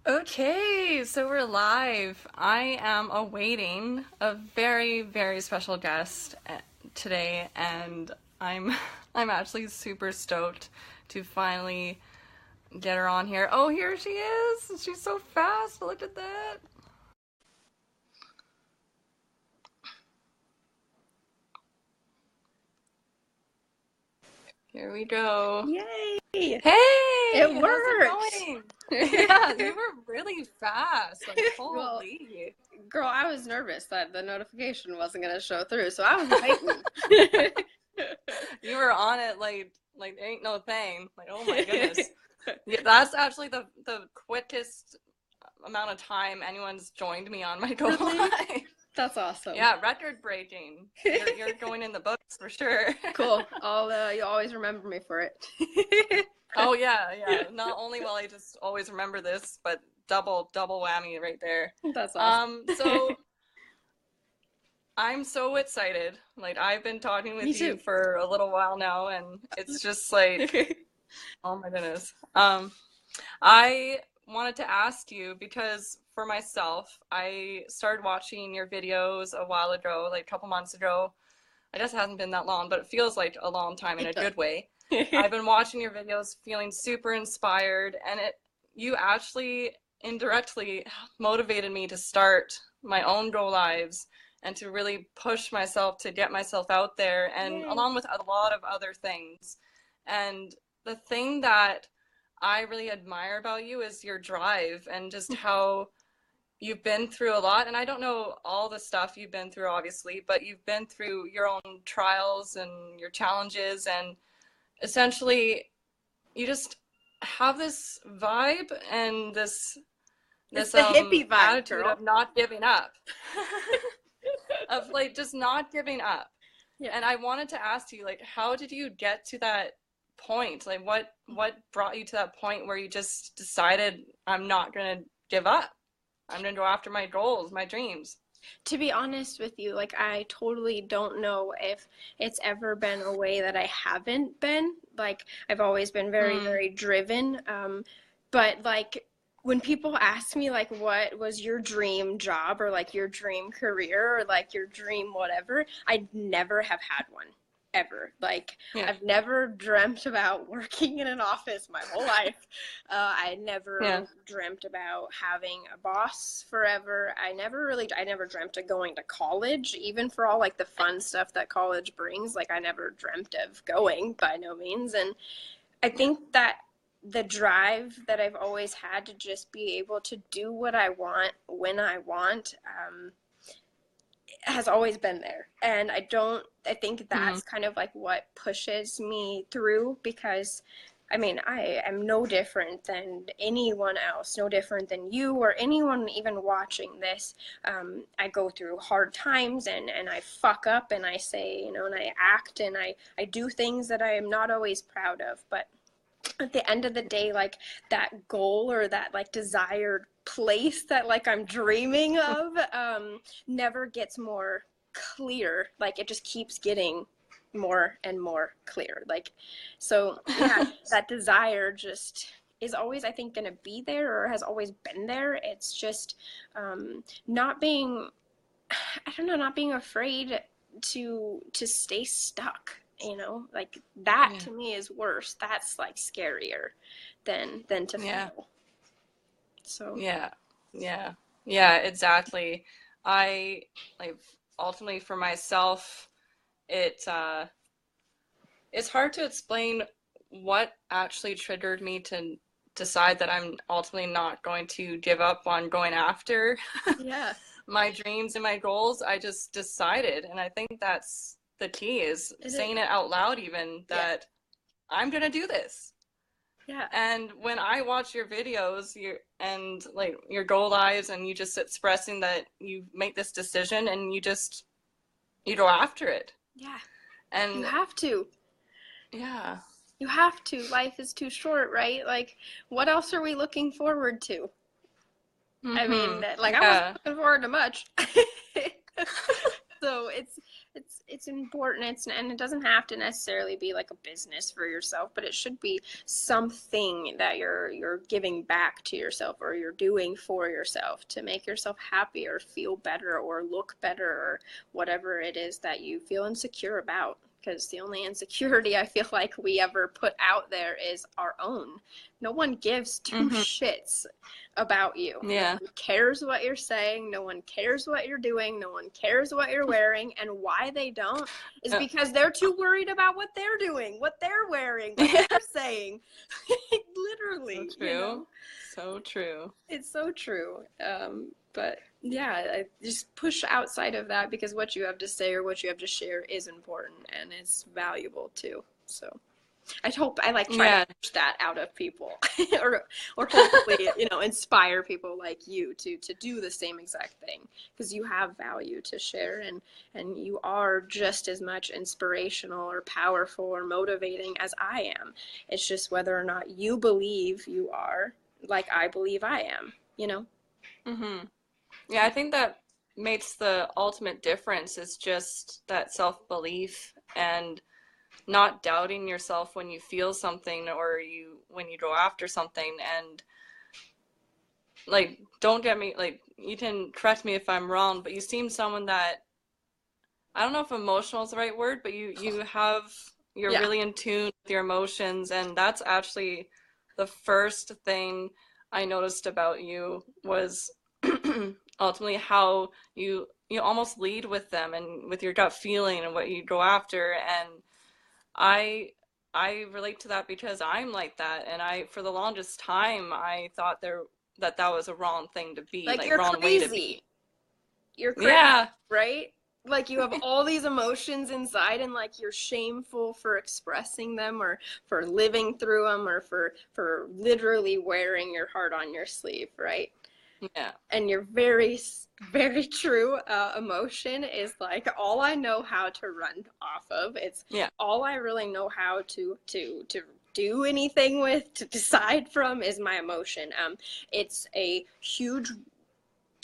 Okay, so we're live. I am awaiting a very, very special guest today, and I'm I'm actually super stoked to finally get her on here. Oh, here she is. She's so fast. Look at that. Here we go. Yay! It Hey, how's it worked. going? Yeah, you were really fast. Like, Well, holy. girl, I was nervous that the notification wasn't going to show through, so I was waiting. You were on it like ain't no thing. Like, oh my goodness. Yeah, that's actually the quickest amount of time anyone's joined me on my Go Really? Live. That's awesome. Yeah, record breaking. You're going in the books for sure. Cool. You'll always remember me for it. Oh yeah, yeah. Not only will I just always remember this, but double whammy right there. That's awesome. So I'm so excited. Like I've been talking Me with you too. for a little while now, and it's just like, oh my goodness. I wanted to ask you because for myself, I started watching your videos a while ago, like a couple months ago. I guess it hasn't been that long, but it feels like a long time in a It does. good way. I've been watching your videos, feeling super inspired, and you actually indirectly motivated me to start my own Go Lives and to really push myself to get myself out there, and Yay. along with a lot of other things. And the thing that I really admire about you is your drive and just how you've been through a lot. And I don't know all the stuff you've been through, obviously, but you've been through your own trials and your challenges. And essentially, you just have this vibe and It's this the hippie vibe, attitude girl. of not giving up, of like just not giving up. Yeah. And I wanted to ask you, like, how did you get to that point? Like, what brought you to that point where you just decided, I'm not gonna give up. I'm gonna go after my goals, my dreams. To be honest with you, like I totally don't know if it's ever been a way that I haven't been. Like I've always been very, Mm, very driven. But like when people ask me like what was your dream job or like your dream career or like your dream whatever, I never have had one ever. Like yeah, I've never dreamt about working in an office my whole life. I yeah, never dreamt about having a boss forever. I never dreamt of going to college, even for all like the fun stuff that college brings. Like I never dreamt of going by no means. And I yeah, think that the drive that I've always had to just be able to do what I want when I want, has always been there. And I think mm, that's kind of like what pushes me through because I mean, I am no different than anyone else, no different than you or anyone even watching this. I go through hard times and I fuck up and I say, you know, and I act and I do things that I am not always proud of. But at the end of the day, like that goal or that like desired place that like I'm dreaming of never gets more clear. Like it just keeps getting more and more clear. Like, so yeah, that desire just is always, I think, going to be there or has always been there. It's just not being, I don't know, not being afraid to stay stuck, you know, like that yeah, to me is worse. That's like scarier than to yeah, fail. So yeah, yeah, yeah, exactly. I like ultimately for myself, it it's hard to explain what actually triggered me to decide that I'm ultimately not going to give up on going after yeah, my dreams and my goals. I just decided, and I think that's the key is it is. saying it out loud, even Yeah, that I'm gonna do this. yeah, And when I watch your videos, and like your goal lives, and you just expressing that you make this decision and you go after it. yeah. You And have to. yeah, You have to. Life is too short, right? Like, what else are we looking forward to? I mean, mm-hmm, like I wasn't yeah, looking forward to much. So It's important. And it doesn't have to necessarily be like a business for yourself, but it should be something that you're giving back to yourself, or you're doing for yourself to make yourself happy or feel better or look better, or whatever it is that you feel insecure about. Because the only insecurity I feel like we ever put out there is our own. No one gives two Mm-hmm. shits about you. Yeah. No one cares what you're saying. No one cares what you're doing. No one cares what you're wearing. And why they don't is because they're too worried about what they're doing, what they're wearing, what they're saying. Literally, So true. you know? So true. It's so true. But yeah, I just push outside of that, because what you have to say or what you have to share is important and it's valuable too. So I hope I try to push that out of people, or hopefully, inspire people like you to do the same exact thing, because you have value to share, and you are just as much inspirational or powerful or motivating as I am. It's just whether or not you believe you are like I believe I am, Mm-hmm. Yeah, I think that makes the ultimate difference is just that self-belief and not doubting yourself when you feel something or when you go after something. And don't get me, you can correct me if I'm wrong, but you seem someone that, I don't know if emotional is the right word, but you're Yeah. really in tune with your emotions, and that's actually the first thing I noticed about you was ultimately how you almost lead with them and with your gut feeling and what you go after. And I I relate to that because I'm like that, and for the longest time I thought that was a wrong thing to be, Like, you're wrong way to be. crazy. You're crazy, Yeah. right? Like, you have all these emotions inside, and like you're shameful for expressing them, or for living through them, or for literally wearing your heart on your sleeve, right? Yeah. And your very, very true emotion is like all I know how to run off of. It's Yeah. all I really know how to do anything with, to decide from, is my emotion. It's a huge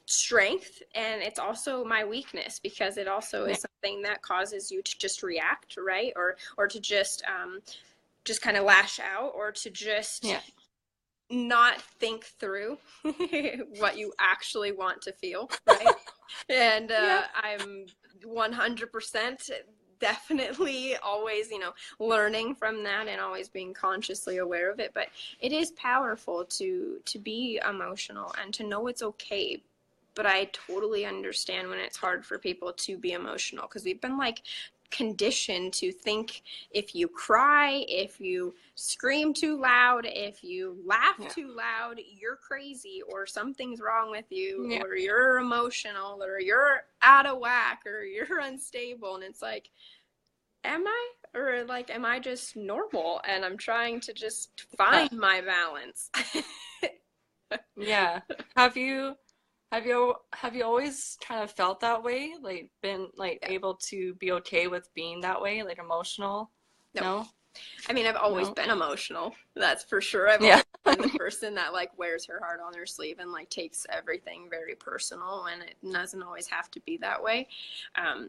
strength, and it's also my weakness, because it also Yeah. is something that causes you to just react, right? Or to just kind of lash out, or to just Yeah. not think through what you actually want to feel, right? And Yeah. I'm 100% definitely always, learning from that, and always being consciously aware of it. But it is powerful to be emotional and to know it's okay. But I totally understand when it's hard for people to be emotional, because we've been conditioned to think if you cry, if you scream too loud, if you laugh Yeah. too loud, you're crazy, or something's wrong with you, Yeah. or you're emotional, or you're out of whack, or you're unstable. And it's like, am I? Or am I just normal and I'm trying to just find my balance? Yeah. Have you have you always kind of felt that way? Been Yeah. able to be okay with being that way, emotional? No. No? I mean, I've always No? been emotional. That's for sure. I've Yeah. always been the person that wears her heart on her sleeve, and takes everything very personal, and it doesn't always have to be that way.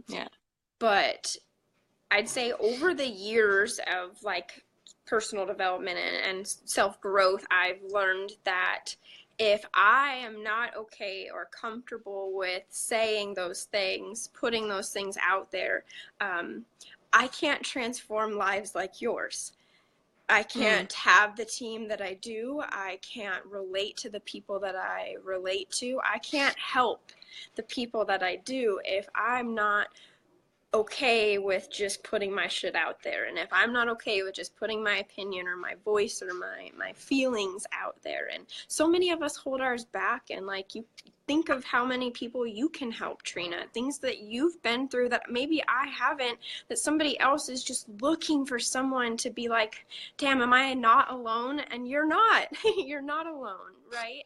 Yeah. But I'd say over the years of personal development and self growth, I've learned that if I am not okay or comfortable with saying those things, putting those things out there, I can't transform lives like yours. I can't have the team that I do. I can't relate to the people that I relate to. I can't help the people that I do if I'm not okay with just putting my shit out there. And if I'm not okay with just putting my opinion or my voice or my feelings out there. And so many of us hold ours back, and you think of how many people you can help, Trina, things that you've been through that maybe I haven't, that somebody else is just looking for someone to be like, damn, am I not alone? And you're not. You're not alone, right?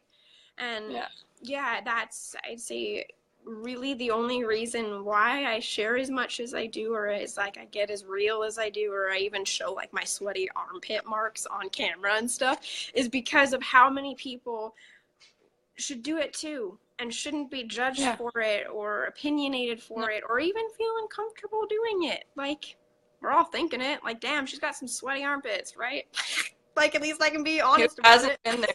And yeah, that's, I'd say, really the only reason why I share as much as I do, or is I get as real as I do, or I even show my sweaty armpit marks on camera and stuff, is because of how many people should do it too. and shouldn't be judged Yeah. for it or opinionated No, for it or even feel uncomfortable doing it. Like, we're all thinking it. Like, damn, she's got some sweaty armpits, right? Like, at least I can be who honest about hasn't it. been there?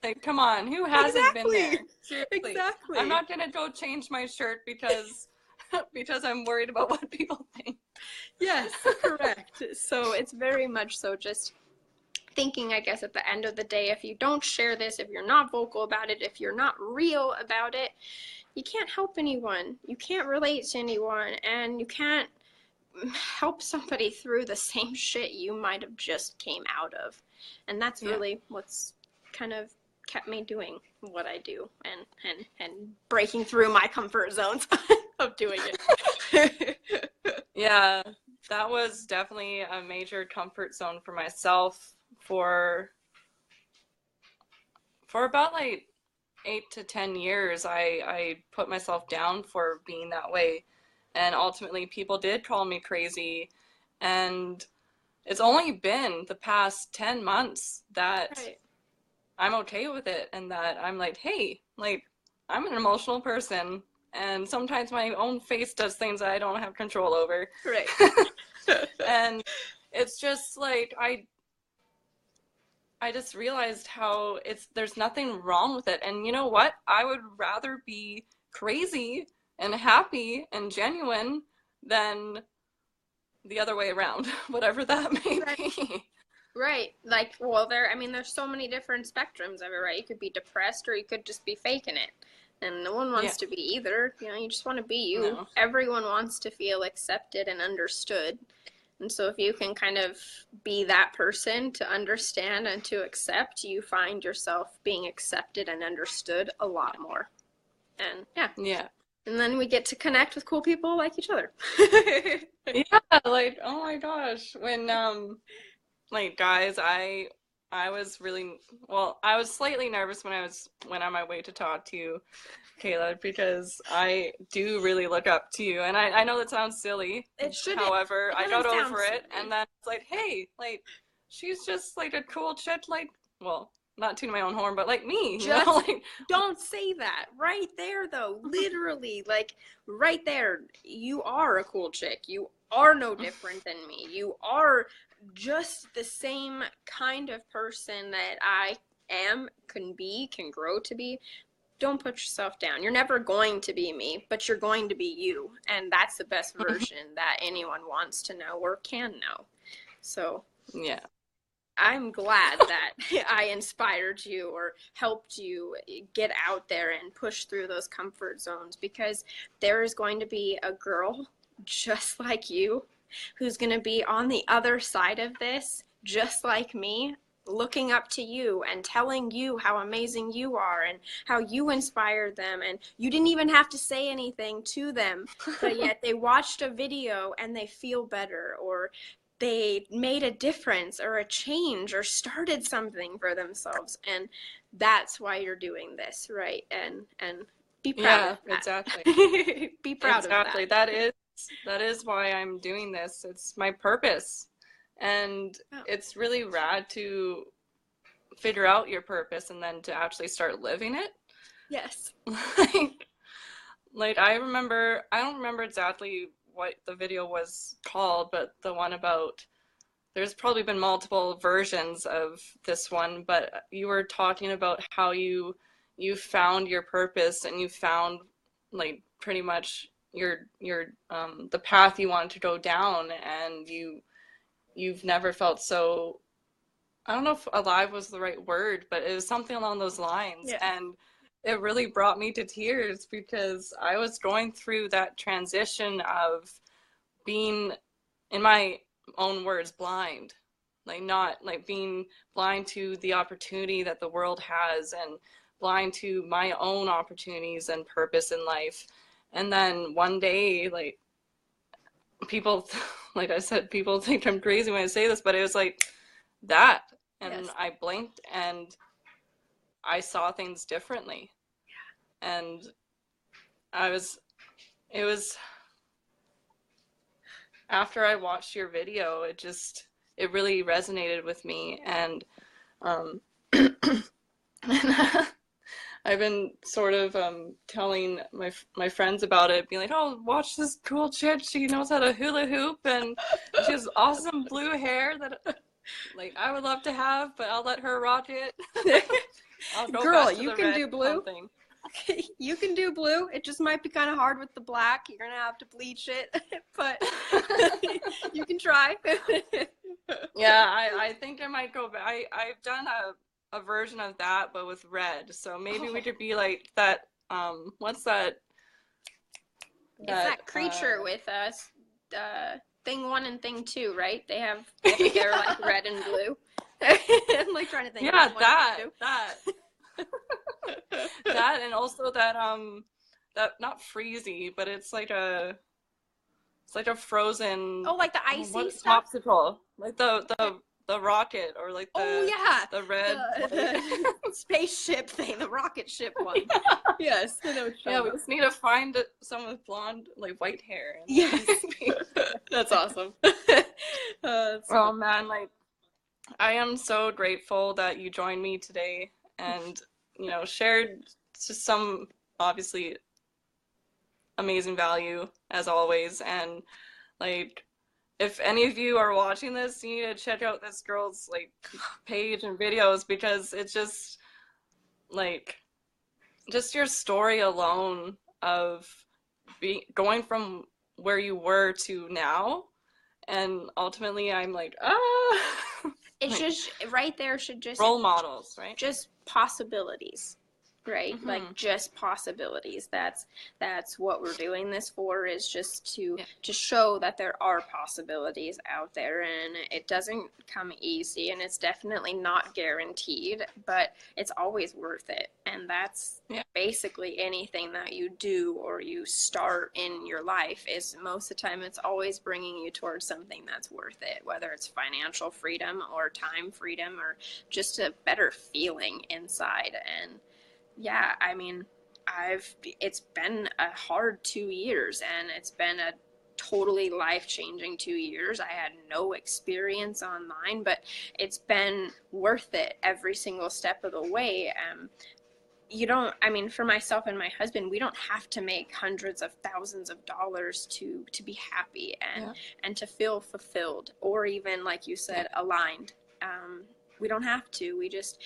Like, come on, who hasn't been Exactly. there? Seriously. I'm Exactly. not gonna go change my shirt because because I'm worried about what people think. Yes, correct. So it's very much so just thinking, I guess, at the end of the day, if you don't share this, if you're not vocal about it, if you're not real about it, you can't help anyone. You can't relate to anyone, and you can't help somebody through the same shit you might have just came out of. And that's Yeah. really what's kind of kept me doing what I do and breaking through my comfort zones of doing it. Yeah, that was definitely a major comfort zone for myself for about like 8 to 10 years. I put myself down for being that way, and ultimately people did call me crazy, and it's only been the past 10 months that Right. I'm okay with it, and that I'm like, hey, like, I'm an emotional person, and sometimes my own face does things that I don't have control over. Right. And it's just like I just realized how there's nothing wrong with it. And you know what? I would rather be crazy and happy and genuine than the other way around, whatever that may Right. be. Right. Like, well, there's so many different spectrums of it, right? You could be depressed or you could just be faking it. And no one Yeah, wants to be either. You just want to be you. no. Everyone wants to feel accepted and understood. And so if you can kind of be that person to understand and to accept, you find yourself being accepted and understood a lot more. And yeah. Yeah. And then we get to connect with cool people like each other. Yeah, like, oh my gosh. When like guys, I was really well, I was slightly nervous when I went on my way to talk to you, Kayla, because I do really look up to you. And I know that sounds silly. It shouldn't. However, It I got doesn't sound over it, silly. and then it's like, hey, like, she's just like a cool chick, like, well, not tooting my own horn, but like me, you know, Just like, don't say that. Right there, though. Literally, like, right there. You are a cool chick. You are no different than me. You are just the same kind of person that I am, can grow to be. Don't put yourself down. You're never going to be me, but you're going to be you. And that's the best version that anyone wants to know or can know. So yeah, I'm glad that I inspired you or helped you get out there and push through those comfort zones, because there is going to be a girl just like you who's going to be on the other side of this, just like me, looking up to you and telling you how amazing you are and how you inspired them. And you didn't even have to say anything to them, but yet they watched a video and they feel better, or they made a difference or a change or started something for themselves. And that's why you're doing this, right? And be proud of yeah, exactly. that. Be proud of that. Exactly. That is why I'm doing this. It's my purpose. And Oh, it's really rad to figure out your purpose and then to actually start living it. yes. like, like I don't remember exactly what the video was called, but the one about there's probably been multiple versions of this one, but you were talking about how you found your purpose and you found like pretty much your the path you wanted to go down, and you've never felt so, I don't know if alive was the right word, but it was something along those lines. Yeah. And it really brought me to tears because I was going through that transition of being, in my own words, blind. Like, not like being blind to the opportunity that the world has and blind to my own opportunities and purpose in life. And then one day, like, people, like I said, people think I'm crazy when I say this, but it was like that. And Yes. I blinked and I saw things differently. And I was, it was after I watched your video, it really resonated with me. And um, I've been sort of telling my friends about it, being like, "Oh, watch this cool chick. She knows how to hula hoop, and she has awesome blue hair that like I would love to have, but I'll let her rock it. I'll go Girl, back to you the can red do or blue. something." You can do blue. It just might be kind of hard with the black. You're gonna have to bleach it, but you can try. Yeah, I think I might go back. I've done a version of that, but with red. So maybe we Oh, could be like that. What's that? it's That that creature with us, thing one and thing two, right? They're yeah, like red and blue. I'm like trying to think of yeah, thing one and that thing that two. that, and also that not freezy, but it's like a frozen Oh, like the icy what stuff? popsicle, like the rocket or like Oh yeah, the red light. the spaceship thing, the rocket ship one. Yes, I know what you're Yeah, talking we about. just need to find someone with blonde, like white hair, and Yes, then that's awesome. That's oh man, like I am so grateful that you joined me today and shared just some obviously amazing value as always. And like if any of you are watching this, you need to check out this girl's like page and videos because it's just like just your story alone of going from where you were to now. And ultimately I'm like, it's like just right there should role models, right? just possibilities, right? Like Hmm. just possibilities. That's what we're doing this for, is just Yeah. to show that there are possibilities out there, and it doesn't come easy, and it's definitely not guaranteed, but it's always worth it. And that's Yeah. basically anything that you do or you start in your life, is most of the time it's always bringing you towards something that's worth it, whether it's financial freedom or time freedom or just a better feeling inside. And yeah, I mean, it's been a hard 2 years, and it's been a totally life-changing 2 years. I had no experience online, but it's been worth it every single step of the way. You don't, I mean, for myself and my husband, we don't have to make hundreds of thousands of dollars to be happy Yeah. and to feel fulfilled, or even, like you Yeah. said, aligned. We don't have to. We just,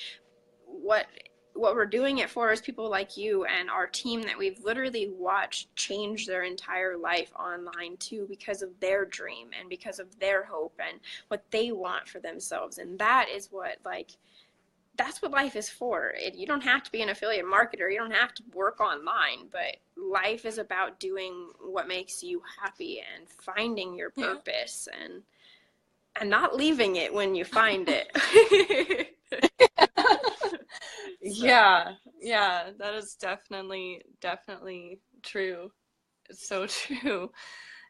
what what we're doing it for is people like you and our team that we've literally watched change their entire life online too, because of their dream and because of their hope and what they want for themselves. And that is what, like, that's what life is for. You don't have to be an affiliate marketer. You don't have to work online, but life is about doing what makes you happy and finding your Yeah. purpose, and not leaving it when you find it. So, Yeah, yeah, that is definitely true. It's so true.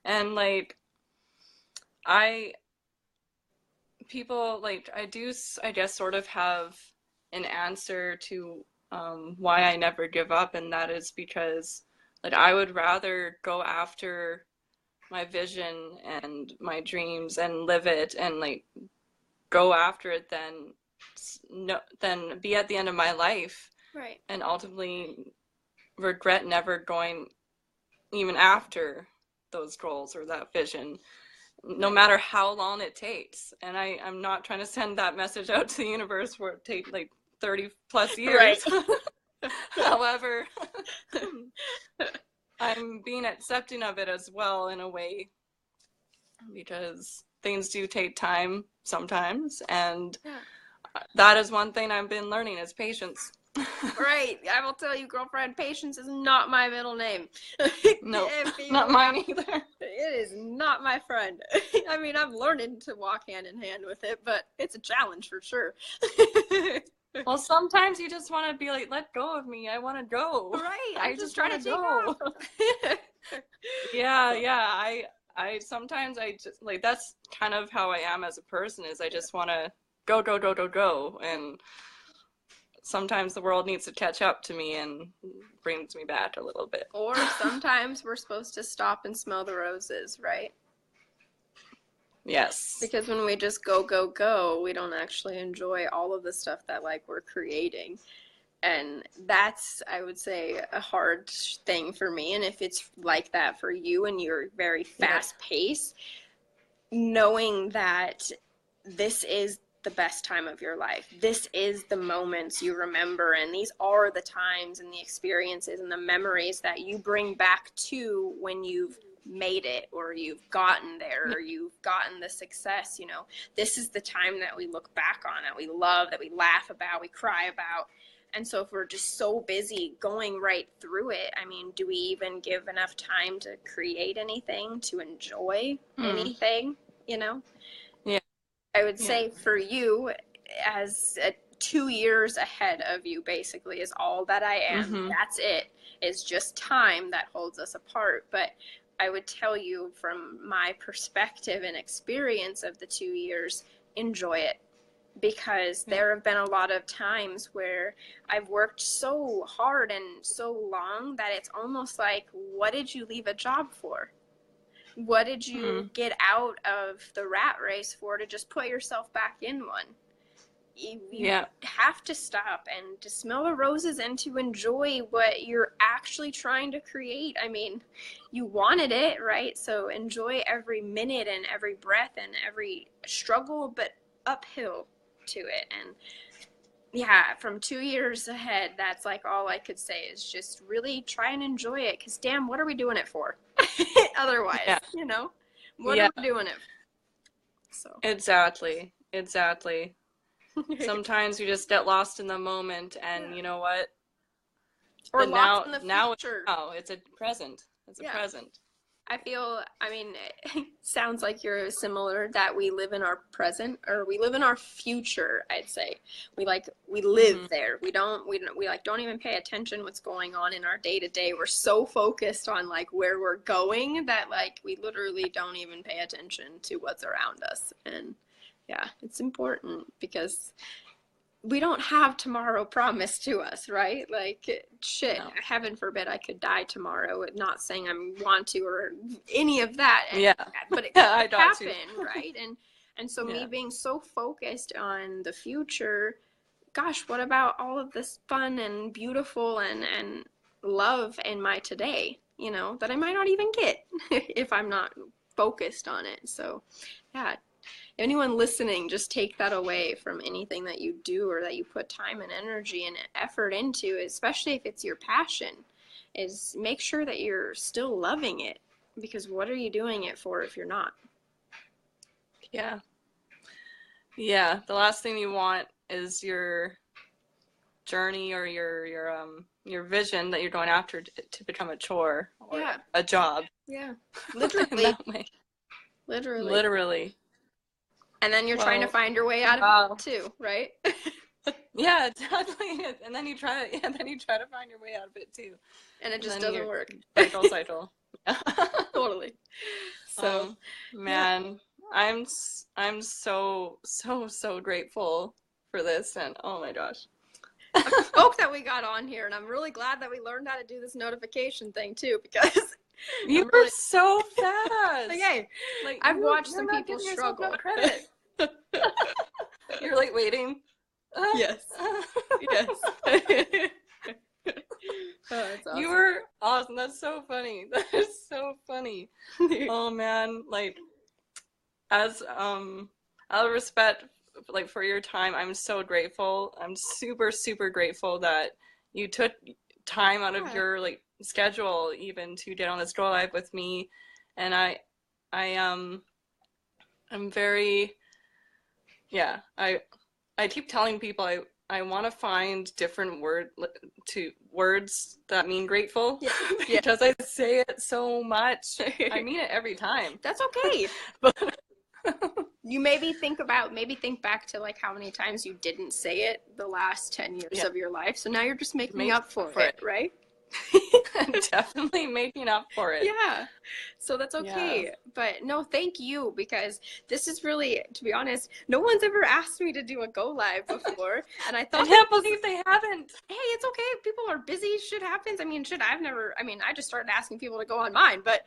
And like I people like I guess sort of have an answer to why I never give up, and that is because like I would rather go after my vision and my dreams and live it and like go after it than no than be at the end of my life right. and ultimately regret never going even after those goals or that vision, no Right. matter how long it takes. And I'm not trying to send that message out to the universe where it takes like 30 plus Right. years. However, I'm being accepting of it as well in a way because things do take time sometimes, and Yeah. that is one thing I've been learning is patience. Right. I will tell you, girlfriend, patience is not my middle name. No, If not you have, mine either. it is not my friend. I mean, I'm learning to walk hand in hand with it, but it's a challenge for sure. Well, sometimes you just want to be like, let go of me. I want to go. Right. I I'm just just trying want to to take go. off. Yeah, So, yeah. I sometimes I just like that's kind of how I am as a person is I just want to go, go, go, go, go. And sometimes the world needs to catch up to me and brings me back a little bit. or sometimes we're supposed to stop and smell the roses, right? Yes. Because when we just go, go, go, we don't actually enjoy all of the stuff that, like, we're creating. And that's, I would say, a hard thing for me. And if it's like that for you and you're very fast paced, knowing that this is the best time of your life. This is the moments you remember, and these are the times and the experiences and the memories that you bring back to when you've made it, or you've gotten there, or you've gotten the success. You know, this is the time that we look back on, that we love, that we laugh about, we cry about. And so if we're just so busy going right through it, I mean, do we even give enough time to create anything, to enjoy anything, you know? Yeah. I would say for you, as 2 years ahead of you, basically, is all that I am. That's it. It's just time that holds us apart. But I would tell you, from my perspective and experience of the 2 years, enjoy it. Because there have been a lot of times where I've worked so hard and so long that it's almost like, what did you leave a job for? What did you get out of the rat race for to just put yourself back in one? You have to stop and to smell the roses and to enjoy what you're actually trying to create. I mean, you wanted it, right? So enjoy every minute and every breath and every struggle, but uphill to it. And yeah, from 2 years ahead, that's like all I could say is just really try and enjoy it. Because damn, what are we doing it for? Otherwise, you know, what are we doing it for? So exactly. Sometimes you just get lost in the moment, and you know what? Or lost in the future. Now it's a present. It's a present. I feel, I mean, it sounds like you're similar, that we live in our present, or we live in our future, I'd say. We live there. We don't even pay attention what's going on in our day to day. We're so focused on like where we're going that like we literally don't even pay attention to what's around us. And yeah, it's important because we don't have tomorrow promised to us, right? Like, shit, heaven forbid I could die tomorrow. Not saying I want to or any of that. But it could happen, right? And so me being so focused on the future, gosh, what about all of this fun and beautiful and love in my today, you know, that I might not even get if I'm not focused on it. So, yeah. Anyone listening, just take that away from anything that you do or that you put time and energy and effort into, especially if it's your passion, is make sure that you're still loving it, because what are you doing it for if you're not? Yeah. The last thing you want is your journey or your vision that you're going after to become a chore or a job. Yeah. Literally. Literally. And then you're trying to find your way out of it too, right? Yeah, exactly. And then you try to find your way out of it too. And it just doesn't work. Cycle. Totally. So, man, I'm so grateful for this, and oh my gosh. I'm stoked that we got on here, and I'm really glad that we learned how to do this notification thing too, because you were so fast. Okay, like I've watched some people struggle. No credit. You're like waiting. Yes. Yes. That's awesome. You were awesome. That's so funny. That is so funny. Oh man, like as out of respect, like for your time, I'm so grateful. I'm super grateful that you took time out of your like schedule even to get on this Grow Live with me, and I'm very I keep telling people I want to find different words that mean grateful because I say it so much. I mean it every time. That's okay. But you maybe think back to like how many times you didn't say it the last 10 years of your life. So now you're just making up for it, right? I'm definitely making up for it. Yeah. So that's okay. Yeah. But no, thank you, because this is really, to be honest, no one's ever asked me to do a Go Live before. And I thought, I can't believe they haven't. Hey, it's okay. People are busy. Shit happens. I mean, I just started asking people to go on mine, but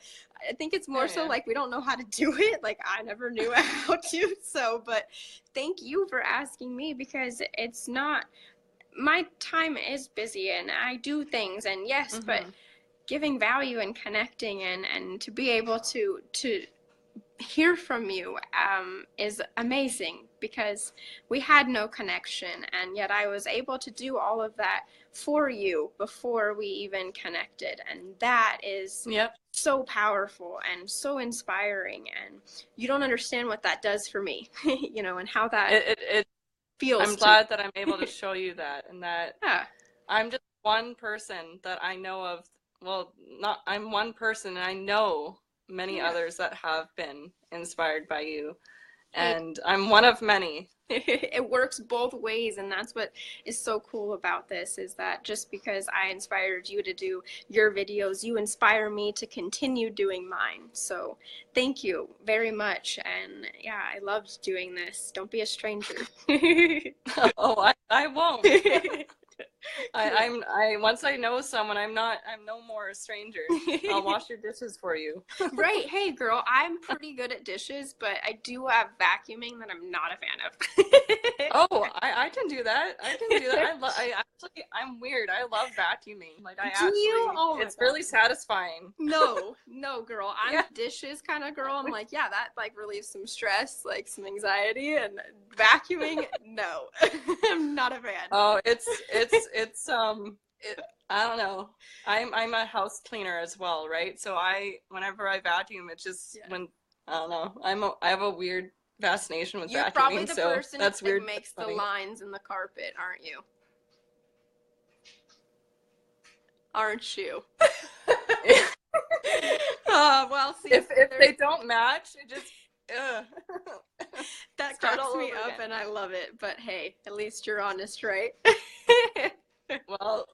I think it's more so like we don't know how to do it. Like I never knew how to. So, but thank you for asking me, because it's not my time is busy and I do things, and yes, but Mm-hmm. giving value and connecting and to be able to hear from you is amazing, because we had no connection, and yet I was able to do all of that for you before we even connected, and that is Yep. so powerful and so inspiring, and you don't understand what that does for me, and how that It I'm feels to glad that I'm able to show you that, and that yeah. I'm just one person that I know of. Well, not I'm one person, and I know many Yeah. others that have been inspired by you, Hey, and I'm one of many. it works both ways, and that's what is so cool about this, is that just because I inspired you to do your videos, you inspire me to continue doing mine. So thank you very much, and yeah, I loved doing this. Don't be a stranger. Oh, I won't. I once I know someone, I'm no more a stranger. I'll wash your dishes for you. Right. Hey, girl, I'm pretty good at dishes, but I do have vacuuming that I'm not a fan of. Oh, I can do that. I can do that. I'm weird. I love vacuuming. Like Do you? Oh my it's God. really satisfying. No, no, girl. I'm Yeah. a dishes kind of girl. I'm like, yeah, that like relieves some stress, like some anxiety, and vacuuming, no. I'm not a fan. Oh, I don't know. I'm a house cleaner as well, right? So whenever I vacuum, it's just Yeah. when I don't know. I have a weird fascination with You're probably vacuuming, the so person that's that weird. makes That's the funny. lines in the carpet, aren't you? Aren't you? Well, see, If they don't match, it just ugh. that Start cracks all me over up, again. and I love it. But hey, at least you're honest, right? Well,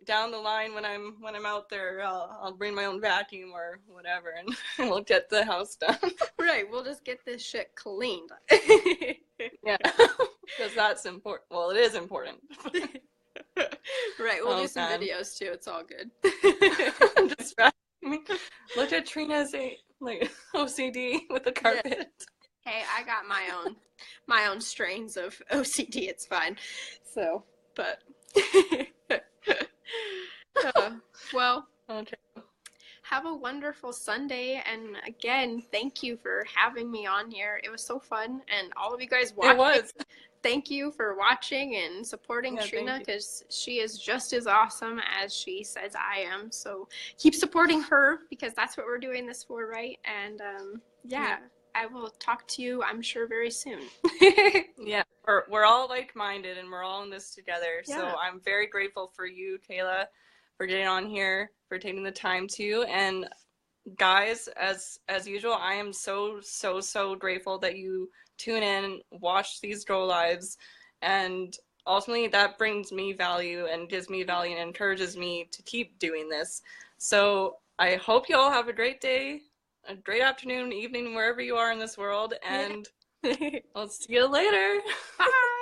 down the line when I'm out there, I'll bring my own vacuum or whatever, and we'll get the house done. Right, we'll just get this shit cleaned. Yeah, because that's important. Well, it is important. Right, we'll do Oh some man, videos too. It's all good. I'm just vacuuming. Look at Trina's like OCD with the Yeah. carpet. Hey, I got my own strains of OCD. It's fine. So, but well, Okay. have a wonderful Sunday, and again, thank you for having me on here. It was so fun, and all of you guys It watching, was. thank you for watching and supporting Yeah, Trina, thank you. because she is just as awesome as she says I am. So keep supporting her, because that's what we're doing this for, right? And yeah, I will talk to you, I'm sure, very soon. Yeah, we're all like-minded and we're all in this together. Yeah. So I'm very grateful for you, Kayla, for getting on here, for taking the time to. And guys, as usual, I am so grateful that you tune in, watch these Grow Lives, and ultimately that brings me value and gives me value and encourages me to keep doing this. So I hope you all have a great day, a great afternoon, evening, wherever you are in this world, and I'll see you later. Bye.